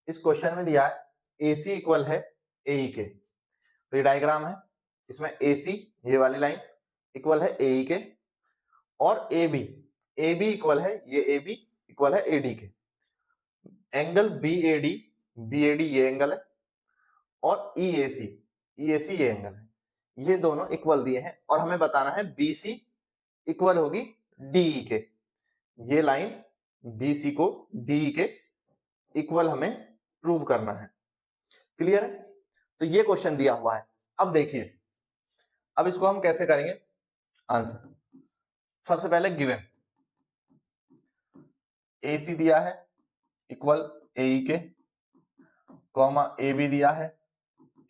इस क्वेश्चन में दिया है AC इक्वल है AE के, तो ये डायग्राम है, इसमें AC ये वाली लाइन इक्वल है AE के और AB इक्वल है ये AB इक्वल है AD के। एंगल BAD ये एंगल है और EAC ये एंगल है, ये दोनों इक्वल दिए हैं और हमें बताना है BC इक्वल होगी DE के। ये लाइन BC को DE के इक्वल हमें प्रूव करना है। क्लियर है? तो ये क्वेश्चन दिया हुआ है। अब देखिए, अब इसको हम कैसे करेंगे आंसर। सबसे पहले गिवन AC दिया है इक्वल AE के, कॉमा AB दिया है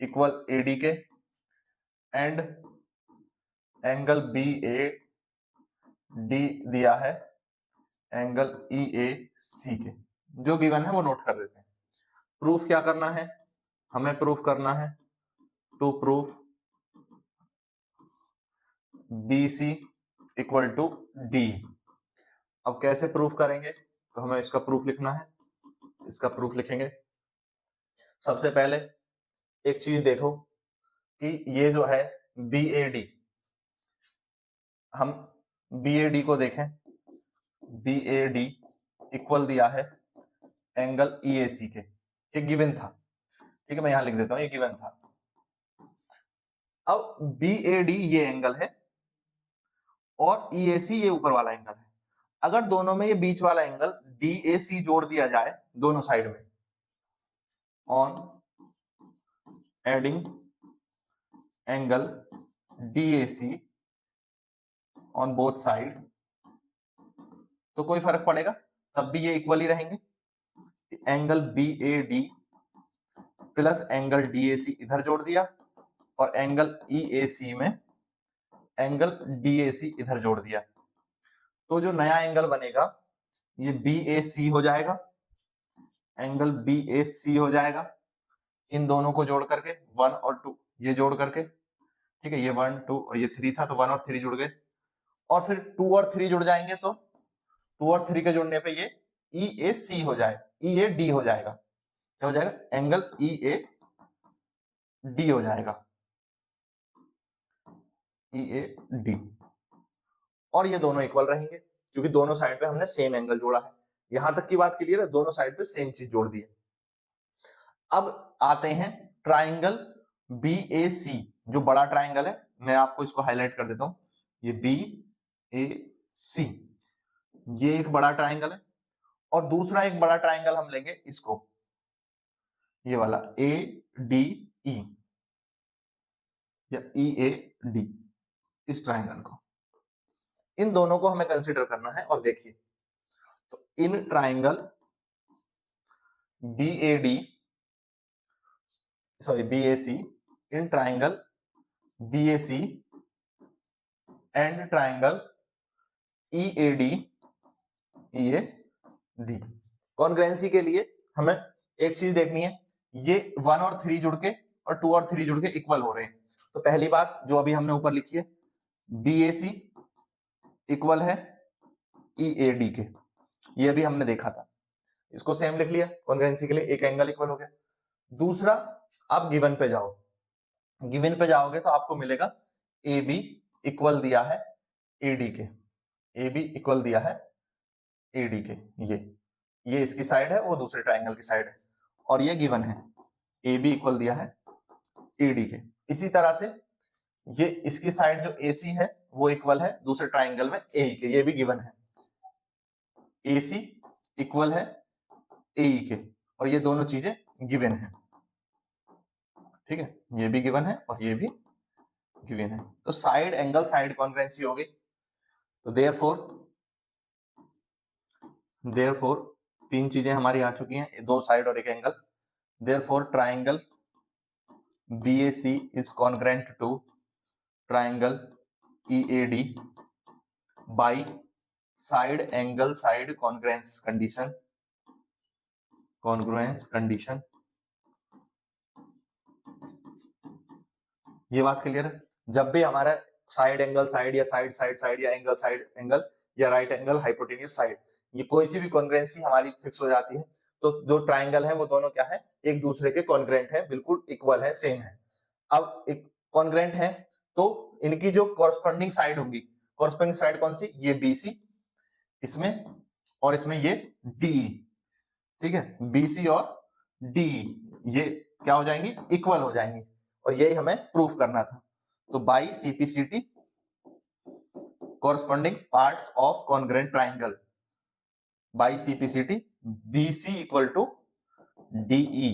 इक्वल AD के एंड एंगल BAD दिया है एंगल EAC के। जो गिवन है वो नोट कर देते हैं। प्रूफ क्या करना है हमें? प्रूफ करना है to proof BC equal to D। अब कैसे प्रूफ करेंगे? तो हमें इसका प्रूफ लिखना है, इसका प्रूफ लिखेंगे। सबसे पहले एक चीज देखो कि ये जो है BAD, हम BAD को देखें, BAD इक्वल दिया है एंगल EAC के, ये गिवन था, ठीक है, मैं यहां लिख देता हूं ये गिवन था। अब BAD ये एंगल है और EAC ये ऊपर वाला एंगल है। अगर दोनों में ये बीच वाला एंगल DAC जोड़ दिया जाए दोनों साइड में, on adding angle DAC on both side, तो कोई फर्क पड़ेगा? तब भी ये इक्वल ही रहेंगे। Angle BAD plus angle DAC इधर जोड़ दिया और एंगल EAC में एंगल DAC इधर जोड़ दिया, तो जो नया एंगल बनेगा ये BAC हो जाएगा, एंगल BAC हो जाएगा। इन दोनों को जोड़ करके 1 और 2 ये जोड़ करके, ठीक है, ये 1 2 और ये 3 था तो 1 और 3 जुड़ गए, और फिर 2 और 3 जुड़ जाएंगे तो 2 और 3 के जुड़ने पे ये EAC हो जाए, EAD हो जाएगा। क्या हो जाएगा? एंगल EAD हो जाएगा, EAD। और ये दोनों इक्वल रहेंगे क्योंकि दोनों साइड पे हमने सेम एंगल जोड़ा है। यहां तक की बात क्लियर है? दोनों साइड पे सेम चीज जोड़ दी है। अब आते हैं ट्राइंगल BAC, जो बड़ा ट्राइंगल है, मैं आपको इसको हाईलाइट कर देता हूं, ये BAC ये एक बड़ा ट्राइंगल है और दूसरा एक बड़ा ट्राइंगल हम लेंगे इसको, ये वाला ADE या EAD, इस ट्राइंगल को, इन दोनों को हमें कंसीडर करना है। और देखिए, तो in triangle BAC, in triangle BAC and triangle EAD congruency के लिए हमें एक चीज देखनी है, ये 1 और 3 जुड़ के और 2 और 3 जुड़ के इक्वल हो रहे हैं। तो पहली बात जो अभी हमने ऊपर लिखी है, BAC इक्वल है EAD के, ये अभी हमने देखा था, इसको सेम लिख लिया कॉन्ग्रुएंसी के लिए, एक एंगल इक्वल हो गया। दूसरा, आप गिवन पे जाओ, गिवन पे जाओगे तो आपको मिलेगा AB इक्वल दिया है AD के, AB इक्वल दिया है AD के, ये इसकी साइड है, वो दूसरे ट्राइंगल की साइड है, और ये गिवन है AB इक्वल दिया है AD के। इसी तरह से ये इसकी साइड जो AC है वो इक्वल है दूसरे ट्राइंगल में AE के, ये भी गिवन है, AC इक्वल है AE के, और ये दोनों चीजें गिवन है, ठीक है, ये भी गिवन है और ये भी गिवन है। तो साइड एंगल साइड कॉन्ग्रुएंसी हो गई। तो देयरफॉर तीन चीजें हमारी आ चुकी हैं, दो साइड और एक angle. Therefore triangle BAC is congruent to triangle EAD by side angle side congruence condition। ये बात क्लियर है? जब भी हमारा साइड एंगल साइड या साइड साइड साइड या एंगल साइड एंगल या राइट एंगल हाइपोटेन्यूस साइड, ये कोई सी भी कॉन्ग्रुएंसी हमारी फिक्स हो जाती है, तो जो ट्राइंगल है वो दोनों क्या है, एक दूसरे के कॉन्ग्रेंट है, बिल्कुल इक्वल है, सेम है। अब एक कॉन्ग्रेंट है तो इनकी जो कॉरस्पॉन्डिंग साइड होंगी, कॉरस्पॉन्डिंग साइड कौन सी, ये BC इसमें, और इसमें ये DE, ठीक है, BC और DE ये क्या हो जाएंगी, इक्वल हो जाएंगी, और यही हमें प्रूफ करना था। तो by CPCT corresponding parts of congruent triangle by CPCT BC equal to DE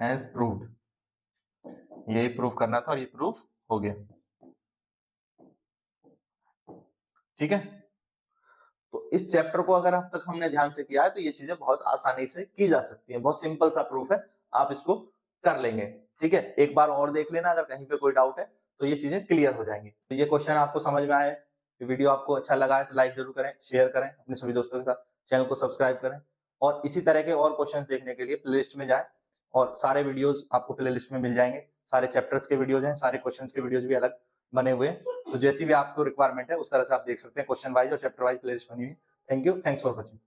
as proved, यही प्रूफ करना था और ये प्रूफ हो गया। ठीक है, तो इस चैप्टर को अगर अब तक हमने ध्यान से किया है तो ये चीजें बहुत आसानी से की जा सकती हैं, बहुत सिंपल सा प्रूफ है, आप इसको कर लेंगे। ठीक है, एक बार और देख लेना, अगर कहीं पे कोई डाउट है तो ये चीजें क्लियर हो जाएंगी। तो ये क्वेश्चन आपको समझ में आए, वीडियो आपको अच्छा लगा है तो लाइक जरूर करें, शेयर करें अपने सभी दोस्तों के साथ, चैनल को सब्सक्राइब करें, और इसी तरह के और क्वेश्चन देखने के लिए प्लेलिस्ट में जाएं, और सारे वीडियोज आपको प्लेलिस्ट में मिल जाएंगे, सारे चैप्टर्स के वीडियोज हैं, सारे क्वेश्चंस के वीडियोज भी अलग बने हुए हैं, तो जैसी भी आपको रिक्वायरमेंट है उस तरह से आप देख सकते हैं, क्वेश्चन वाइज और चैप्टर वाइज प्लेलिस्ट बनी हुई है। Thank you, thanks for watching.